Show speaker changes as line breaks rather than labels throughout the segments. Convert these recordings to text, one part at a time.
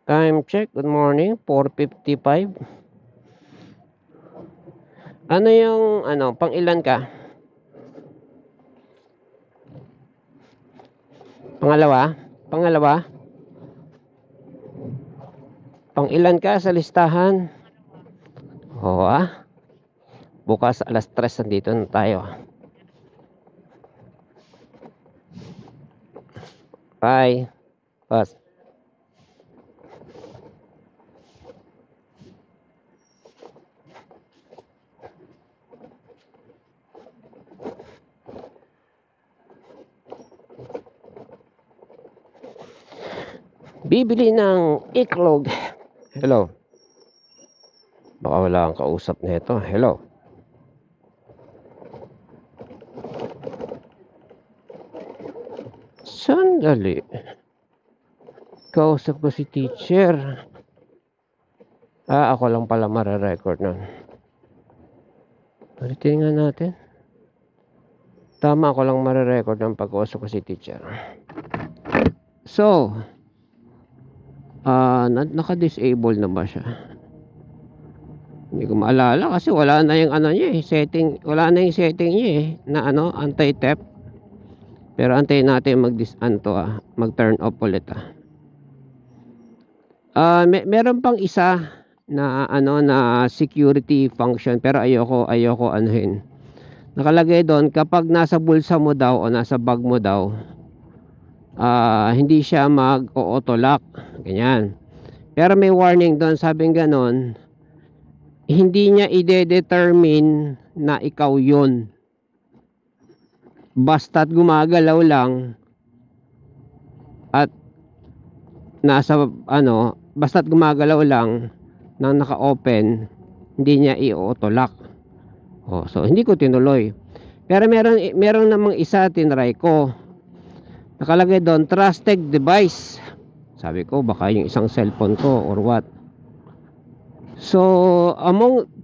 Time check, good morning, 4:55. Ano yung pang ilan ka? Pangalawa? Pangalawa? Pang ilan ka sa listahan? Oo bukas alas 3 nandito na tayo. Bye. Pas. Bibili ng iklog. Hello. Baka wala kang kausap nito. Hello. Sandali. Kausap ko si teacher. Ako lang pala mare-record nun. Ulitin nga natin. Tama, ako lang mare-record ng pag-kausap ko si teacher. So, naka-disable na ba siya? Hindi ko maalala kasi wala na yung niya setting, wala na yung setting niya na anti-theft. Pero antayin natin mag-turn off ulit meron pang isa na na security function pero ayoko anuhin. Nakalagay doon kapag nasa bulsa mo daw o nasa bag mo daw, hindi siya mag-auto lock, ganyan. Pero may warning doon, sabing ganon, hindi niya i-determine na ikaw yun. Basta't gumagalaw lang at nasa basta't gumagalaw lang nang naka-open, hindi niya i-auto lock. So hindi ko tinuloy. Pero meron namang isa tinry ko. Nakalagay doon, trusted device. Sabi ko baka yung isang cellphone ko or what. So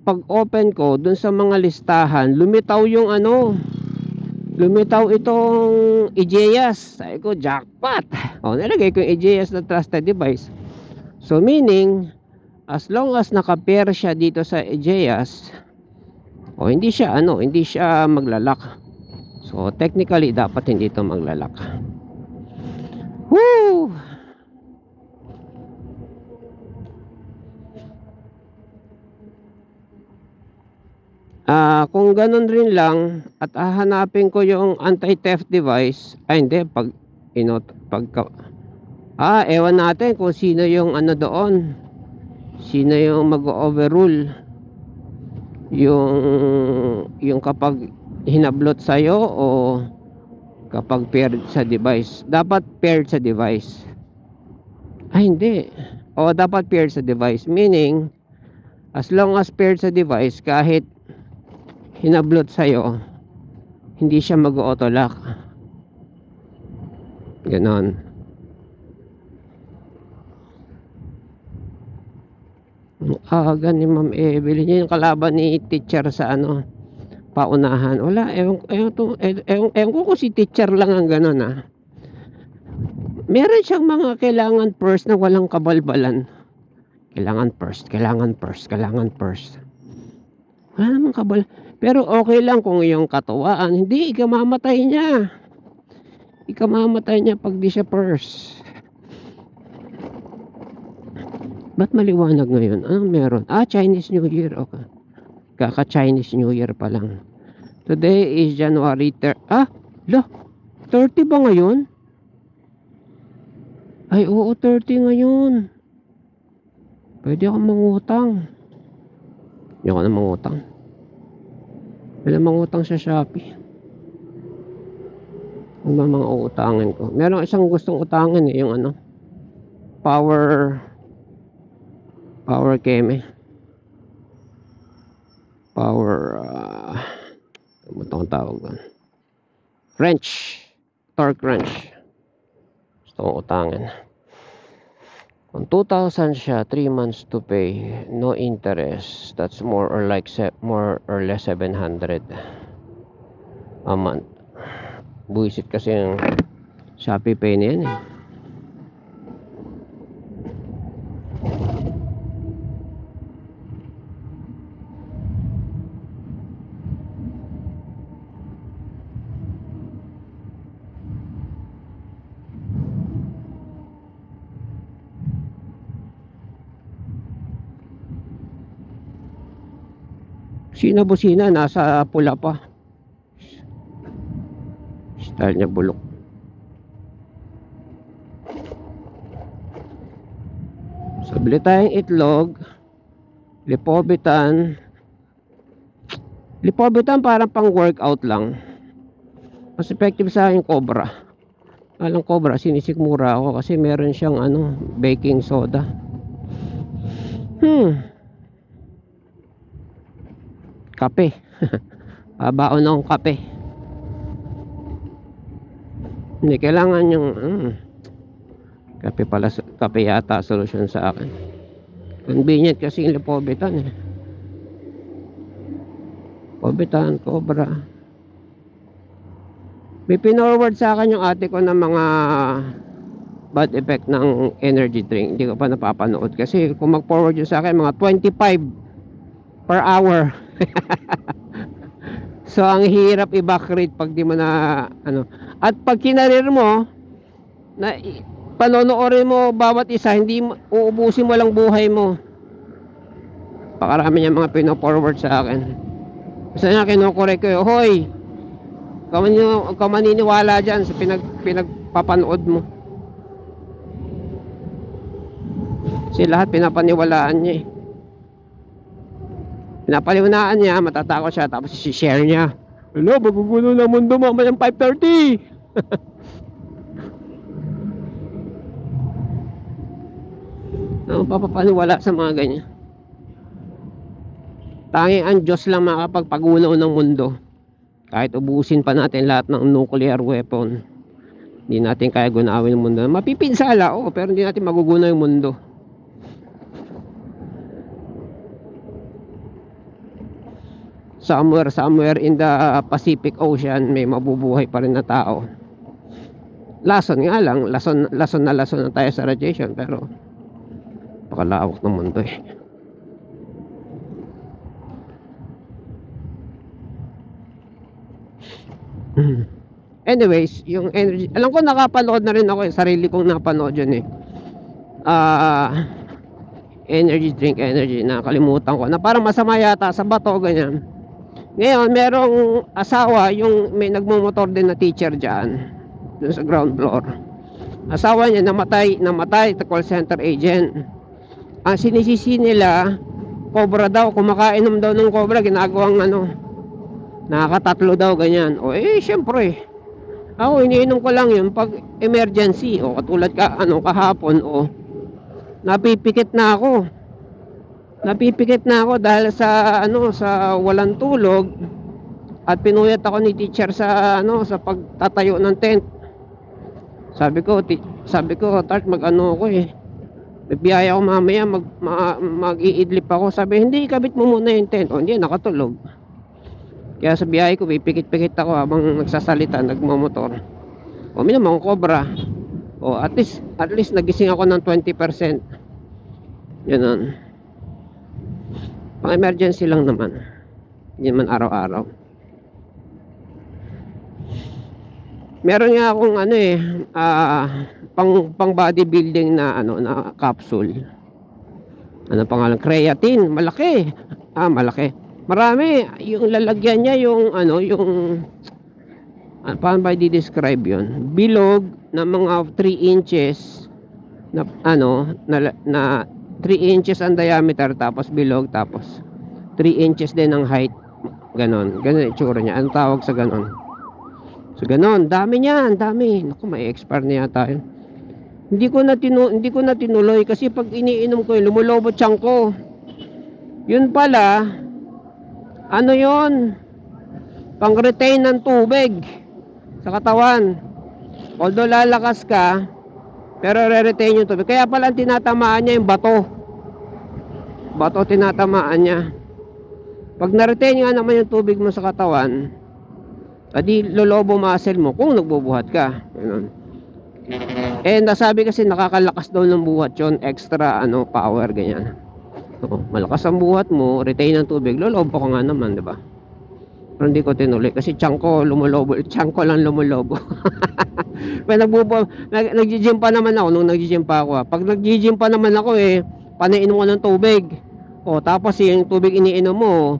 pag-open ko dun sa mga listahan, lumitaw yung lumitaw itong Ageas. Sabi ko, jackpot. Nilagay ko yung Ageas na trusted device. So meaning, as long as naka-pair siya dito sa Ageas, hindi siya maglalak. So technically dapat hindi ito maglalak. Woo! Kung ganun rin lang at hahanapin ko yung anti-theft device, hindi ewan natin kung sino yung doon, sino yung mag-overrule yung kapag hinablot sa'yo o kapag paired sa device. Dapat paired sa device. Hindi. Dapat paired sa device, meaning as long as paired sa device, kahit hinablot sa'yo, hindi siya mag-auto lock. Ganon. Ni Ma'am Evelyn, niya yung kalaban ni teacher sa paunahan. Wala, ewan ko kung si teacher lang ang ganon Meron siyang mga kailangan first na walang kabalbalan. Kailangan first. Wala namang kabal. Pero okay lang kung yung katuwaan. Hindi, ikamamatay niya. Pag di siya first. Ba't maliwanag ngayon? Anong meron? Chinese New Year. Okay. Kaka-Chinese New Year pa lang. Today is January 30 ba ngayon? Ay, oo, 30 ngayon. Pwede akong mangutang. Hindi ako na mangutang. Wala mangutang sa Shopee. Ano ba mga utangin ko? Meron isang gustong utangin yung Power Keme. Ano itong tawag doon? Torque wrench. Gusto kong utangin. Kung 2,000 siya, 3 months to pay, no interest. That's more or less 700 a month. Buisit kasi yung Shopee Pay na yan Busina, nasa pula pa. Style niya bulok. So, bili tayong itlog. Lipobitan. Lipobitan parang pang workout lang. Mas effective sa akin Cobra. Alang Cobra, sinisikmura ako kasi meron siyang baking soda. Kape. Baon akong kape. Hindi kailangan yung kape pala, kape yata solusyon sa akin. Convenient kasi yung Lipobitan Lipobitan, Cobra. May pinorward sa akin yung ate ko ng mga bad effect ng energy drink. Hindi ko pa napapanood kasi kung mag-forward yun sa akin mga 25 per hour. So ang hirap i-back rate pag di mo na at pag kinarir mo na panonoorin mo bawat isa, hindi uubusin mo lang buhay mo. Pakarami niya mga pino-forward sa akin. Kasi nga kinukorek ko, hoy, ka maniniwala dyan sa pinagpapanood mo. Kasi lahat pinapaniwalaan niya pinapaliwanaan niya, matatakot siya, tapos i-share niya. Hello, magugulo na mundo mamayang 5:30. Papapaniwala sa mga ganyan. Tanging ang Diyos lang makapagpagulo ng mundo. Kahit ubusin pa natin lahat ng nuclear weapon, hindi natin kaya gunawin ang mundo. Mapipinsala, pero hindi natin magugulo yung mundo. Somewhere in the Pacific Ocean may mabubuhay pa rin na tao. Lason nga lang, lason na tayo sa radiation, pero pakalawak ng mundo Anyways, yung energy, alam ko nakapanood na rin ako, sarili kong napanood yun energy drink, nakalimutan ko na parang masama yata sa bato, ganyan. Ngayon, merong asawa, yung may nagmumotor din na teacher dyan, dun sa ground floor. Asawa niya namatay, call center agent. Ang sinisisi nila, Cobra daw, kumakainom daw ng Cobra, ginagawang nakakatatlo daw, ganyan. Syempre, ako iniinom ko lang yun pag emergency, katulad kahapon, napipikit na ako dahil sa sa walang tulog at pinuyat ako ni teacher sa pagtatayo ng tent. Sabi ko Tart, ko bibiyaya ako mamaya, mag-iidlip ako. Sabi, hindi, ikabit mo muna yung tent. Hindi, nakatulog. Kaya sa biyahe ko, pipikit-pikit ako habang nagsasalita, nagmamotor. Uminom akong Cobra. At least nagising ako ng 20%. Ganun. Pang emergency lang naman. Hindi naman araw-araw. Meron nga akong pang bodybuilding na na capsule. Pangalan? Creatine. Malaki. Malaki. Marami. Yung lalagyan niya yung paano ba i-describe yun? Bilog na mga 3 inches na 3 inches ang diameter, tapos bilog, tapos 3 inches din ang height. Ganon itsura niya. Anong tawag sa ganon? So ganon, dami niyan, dami. Naku, may expire na yata yun. Hindi ko na tinuloy kasi pag iniinom ko, lumulobot siyang ko. Yun pala, yun? Pang-retain ng tubig sa katawan. Although lalakas ka, pero re-retain yung tubig. Kaya pala tinatamaan niya yung bato. Bato tinatamaan niya. Pag na-retain nga naman yung tubig mo sa katawan, adi lolobo muscle mo kung nagbubuhat ka. Ganun. Nasabi kasi nakakalakas daw ng buhat yon, extra power, ganyan. Malakas ang buhat mo, retain ng tubig, lolobo ka nga naman, di ba? Pero hindi ko tinuloy kasi tiyan ko lang lumulobo. Nag-gym pa naman ako nung nag-gym pa ako. Pag nag-gym pa naman ako, panainom ko ng tubig. Tapos yung tubig iniinom mo,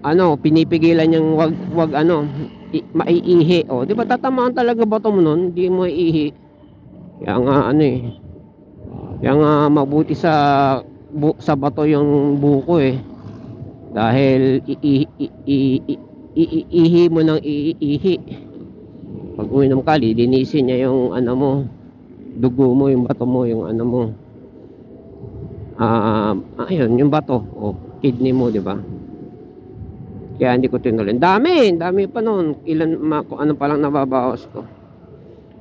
ano, pinipigilan niyang wag ano, maiihi. O, di ba tatamaan talaga bato mo nun, hindi mo iihi. Kaya nga ano eh. Kaya nga mabuti sa bato yung buko eh. Dahil iihi mo ng iihi. Pag uminom ka, lilinisin niya yung ano mo, dugo mo, yung bato mo, yung ano mo. Ayun, yung bato. O, kidney mo, di ba? Kaya hindi ko tinuloy. Dami pa noon. Kung ano pa lang nababawas ko.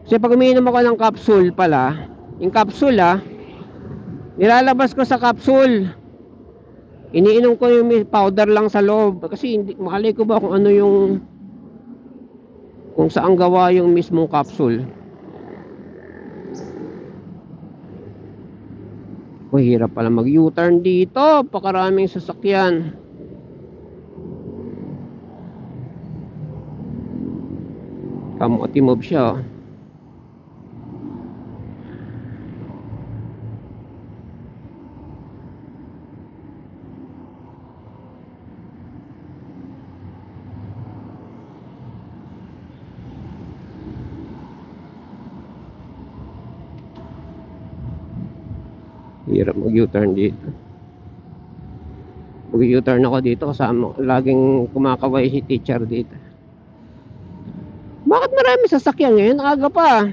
Kasi pag umiinom ako ng capsule pala, yung capsule nilalabas ko sa capsule. Iniinom ko yung powder lang sa loob. Kasi hindi, makalay ko ba kung ano yung, kung saan gawa yung mismong capsule. Hirap pala mag U-turn dito. Pakaraming sasakyan. Kamuti move siya. Hirap mag U-turn dito. Mag U-turn ako dito kasama, laging kumakaway si teacher dito. Bakit marami sasakyan ngayon? Aga pa.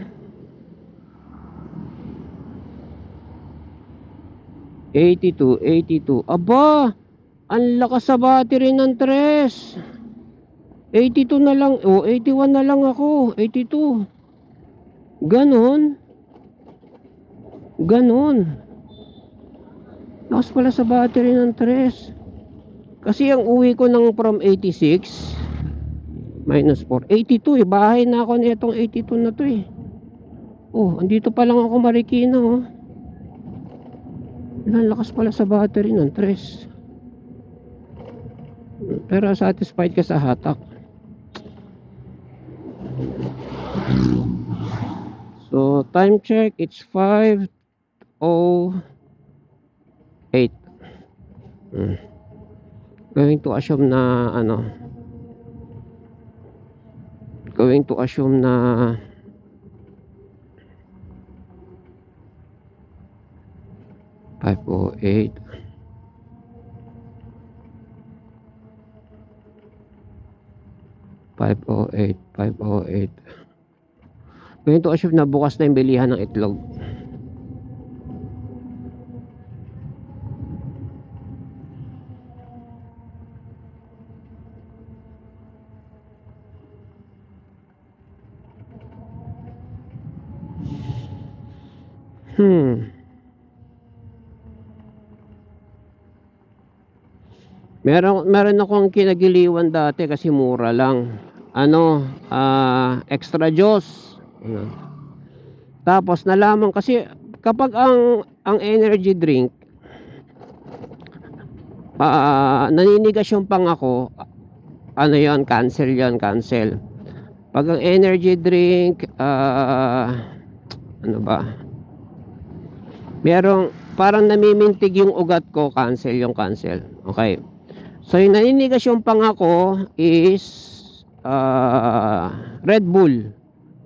82. Aba, ang lakas sa battery ng tres. 82 na lang. 81 na lang ako. 82. Ganon. Lakas pala sa battery ng tres. Kasi ang uwi ko ng from 86 minus 4, 82 bahay na ako nitong 82 na to eh. Andito pa lang ako Marikina Ang lakas pala sa battery ng tres. Pero satisfied ka sa hatak. So time check, it's 5:08. Going to assume na going to assume na $5.08. Going to assume na bukas na yung bilihan ng itlog. Meron akong kinagiliwan dati kasi mura lang. Extra juice. Tapos nalaman kasi kapag ang energy drink naninigas yung pangako, yon, cancel. Pag ang energy drink merong parang namimintig yung ugat ko, cancel. Okay. So yung naninigas yung pangako is Red Bull.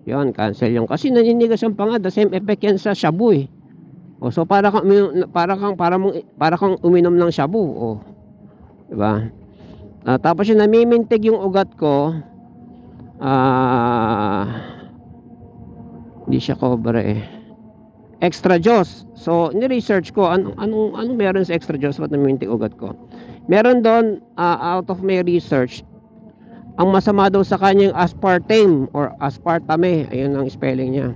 Yon, cancel yung kasi naninigas yung panga, the same effect yan sa shabu eh. So para kang uminom ng shabu diba? Tapos yung namimintig yung ugat ko, hindi siya cobra extra juice. So ni-research ko anong meron sa extra juice, ba't namimintig ugat ko. Meron doon, out of my research, ang masama daw sa kanya yung aspartame or aspartame, ayun ang spelling niya.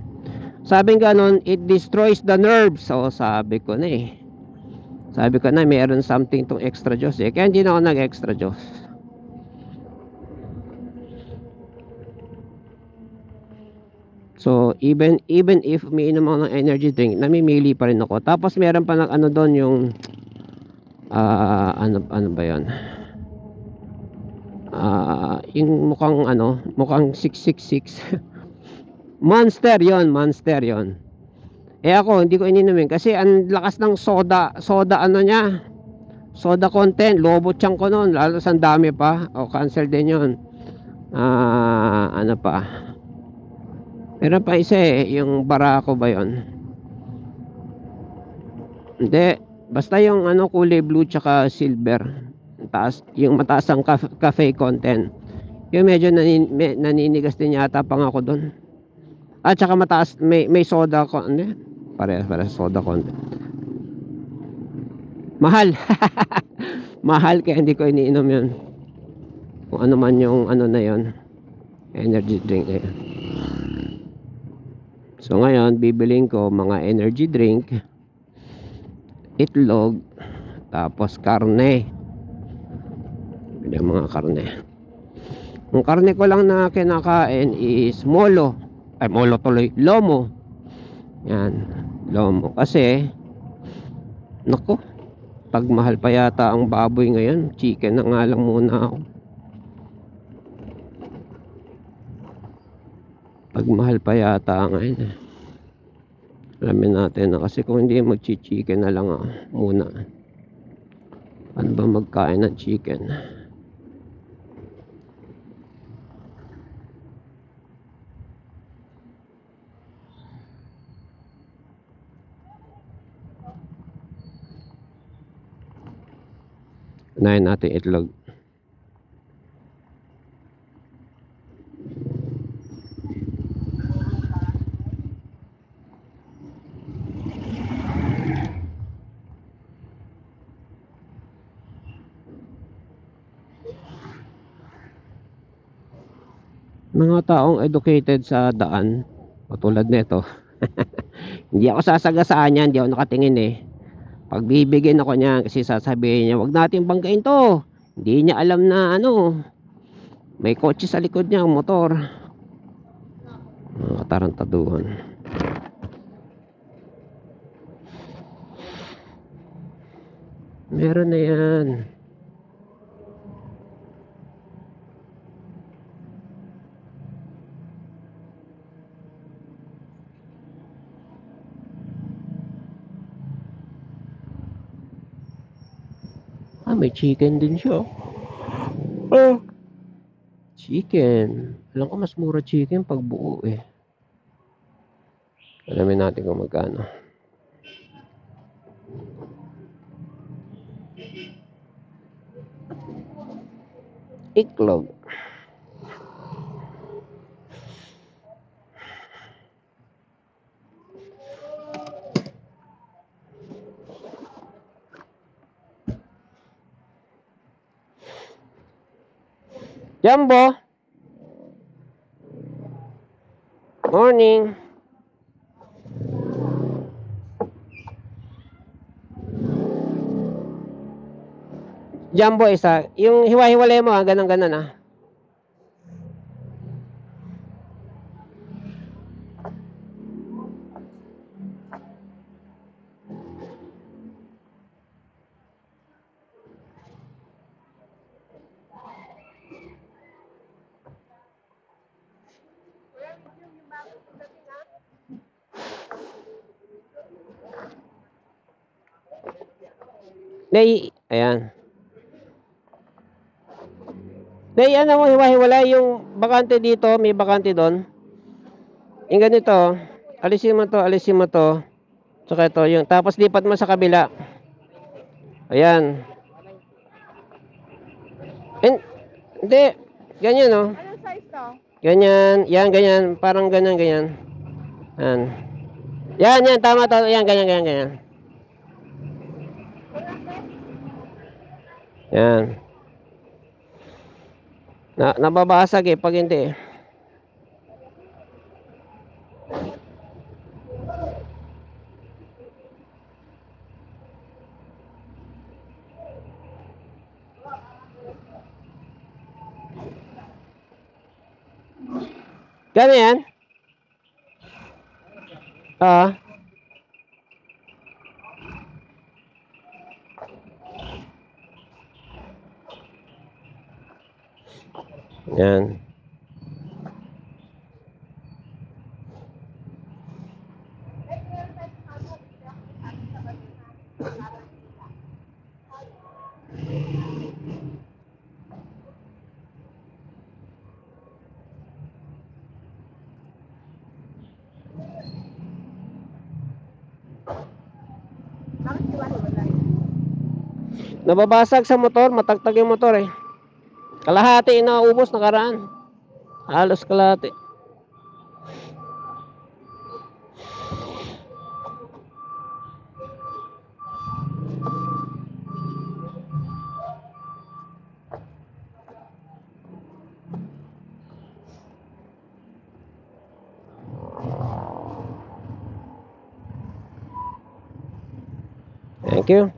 Sabi ganon, it destroys the nerves. So sabi ko na meron something tong extra juice kaya hindi na ako nag-extra juice. So even if umiinom ako ng energy drink, namimili pa rin ako. Tapos meron pa ng doon yung ano ba yun, yung mukhang 666 Monster yon. Ako hindi ko ininumin kasi ang lakas ng soda niya. Soda content, lobo tiyan ko noon, lalo sa dami pa. O cancel din 'yon. Ano pa? Meron pa isa eh, yung Barako ba 'yon? Hindi, basta yung ano kulay blue tsaka silver. Taas, yung mataas ang cafe content. Yung medyo naninigas din yata pang ako doon. At saka mataas, may soda ko, hindi. Pare soda content. Mahal. Mahal kaya hindi ko iniinom 'yun. Kung ano man yung ano na 'yon, energy drink na 'yun. So ngayon, bibiling ko mga energy drink, itlog, tapos karne. Yung mga karne. Ang karne ko lang na kinakain is molo. Ay, molo tuloy. Lomo. Yan. Lomo. Kasi, nako, pagmahal pa yata ang baboy ngayon. Chicken na nga lang muna ako. Pagmahal pa yata ngayon. Alamin natin na kasi kung hindi mag-chicken na lang ako muna. Ano ba magkain ng chicken? Unahin natin itlog. Mga taong educated sa daan, katulad nito. Hindi ako sasagasaan yan, hindi ako nakatingin eh. Pagbibigyan ako niya kasi sasabihin niya, wag natin banggain to. Hindi niya alam na ano, may kotse sa likod niya, motor. Mga katarantaduhan. Meron na yan. May chicken din siya. Chicken. Alam ko mas mura chicken pag buo eh. Alamin natin kung magkano. Iklog. Jumbo. Morning. Jumbo isa. Yung hiwa-hiwalay mo ha, ganun-ganun ah. Nay, ayan. Nay, ano mo hiwa-hiwalay yung bakante dito, may bakante doon. Yung ganito, alisin mo to. Tsaka ito, yung, tapos lipat mo sa kabila. Ayan. Hindi, ganyan oh.
Anong size to?
Ganyan, yan, ganyan, parang ganyan, ganyan. Yan, tama to, yan, ganyan. Yan. Nababasag eh, pag hindi. Gano'n yan? Yan. Nababasag sa motor, matagtag yung motor eh. Kalahati na ubos nakaraan. Halos kalahati. Thank you.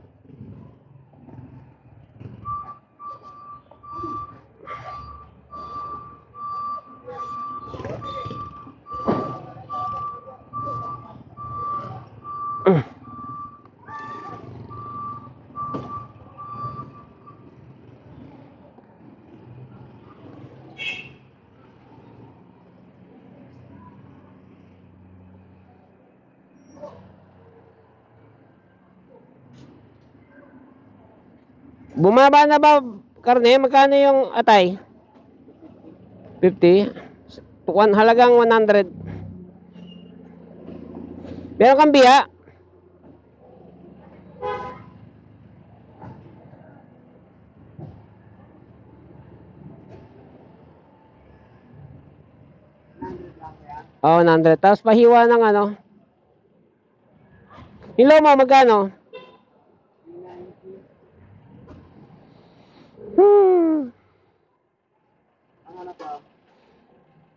Bumaba na ba karne? Magkano yung atay? 50? Halagang 100. Meron kang biya? Oh, 100. Tapos pahiwa ng ano? Hilo mo, magkano?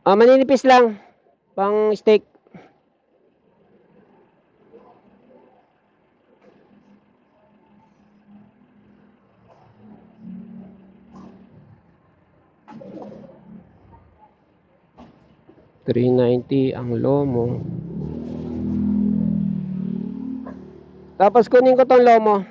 Maninipis lang. Pang steak. $390 ang lomo. Tapos kunin ko tong lomo.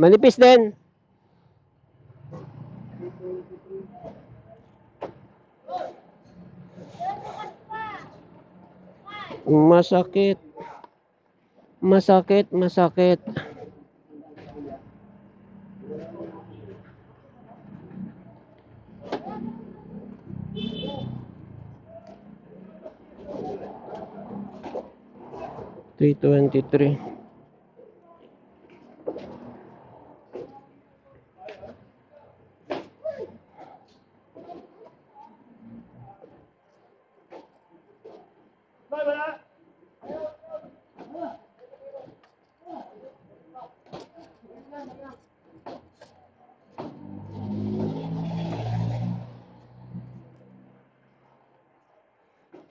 Manipis din. Masakit. Masakit, masakit. $323.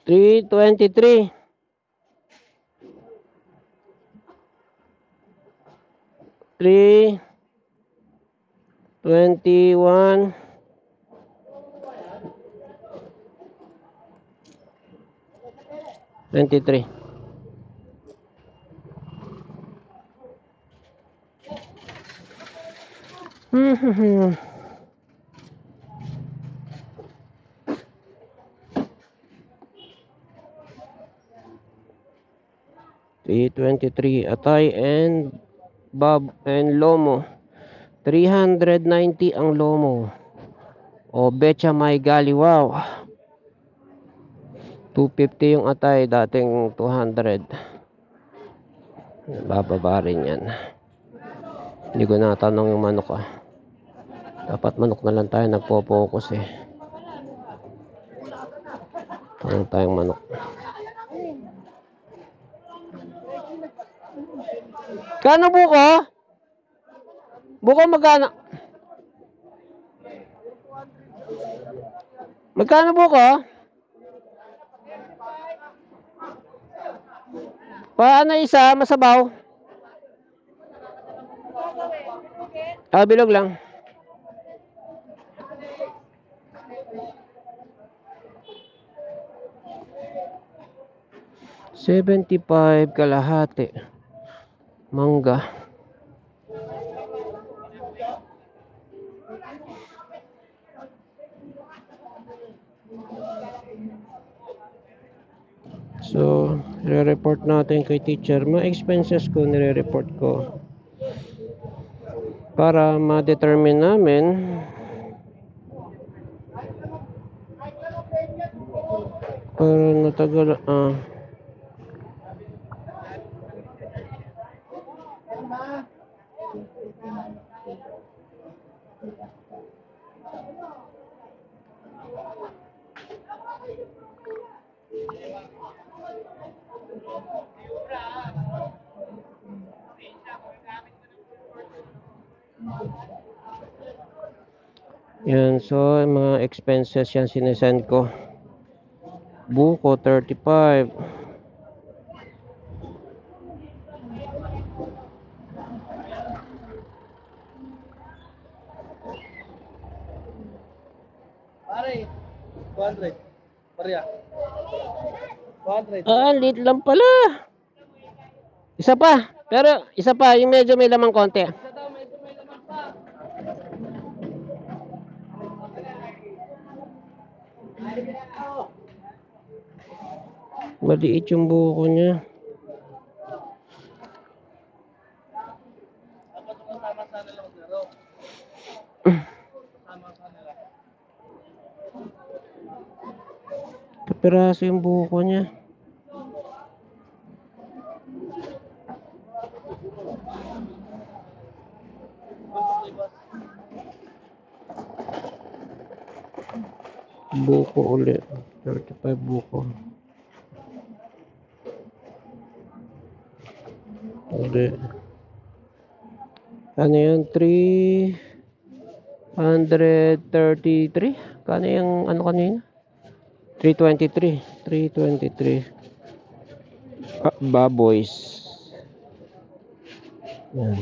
$323. 321. 23. $323 atay and bob and lomo. 390 ang lomo. O becha may galiwaw. 250 yung atay, dating 200. Bababa rin yan. Hindi ko natanong yung manok Dapat manok na lang tayo nagpo-focus eh. Tanong tayong manok. Kano buko? Buko magkano? Magkano buko? Paano isa? Masabaw? Bilog lang. $75 kalahati. Mangga. So, Re-report natin kay teacher. Mga expenses ko, nire-report ko. Para ma-determine namin para natagal yan. So mga expenses yan sinesend ko. Buko 35.
Pare, 200. Pareha. 200.
Lit lang pala. Isa pa. Pero isa pa, yung medyo may lamang konti.
Isa daw, may naman pa.
Maliit yung buko niya.
Dapat sumasama sa nila maglaro. Sama sa nila.
Kapiraso yung buko niya. Buko ulit. 35 buko. Ulit. Ano yun? 333? Kano yung ano kanina? 323. 323. Baboys. Yan.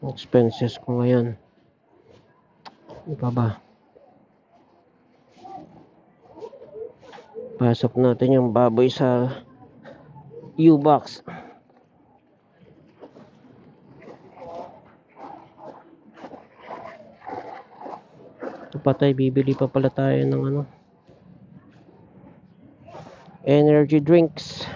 Expenses ko ngayon. Ano pa ba? Pasok natin yung baboy sa U-Box. Patay, bibili pa pala tayo ng ano, energy drinks.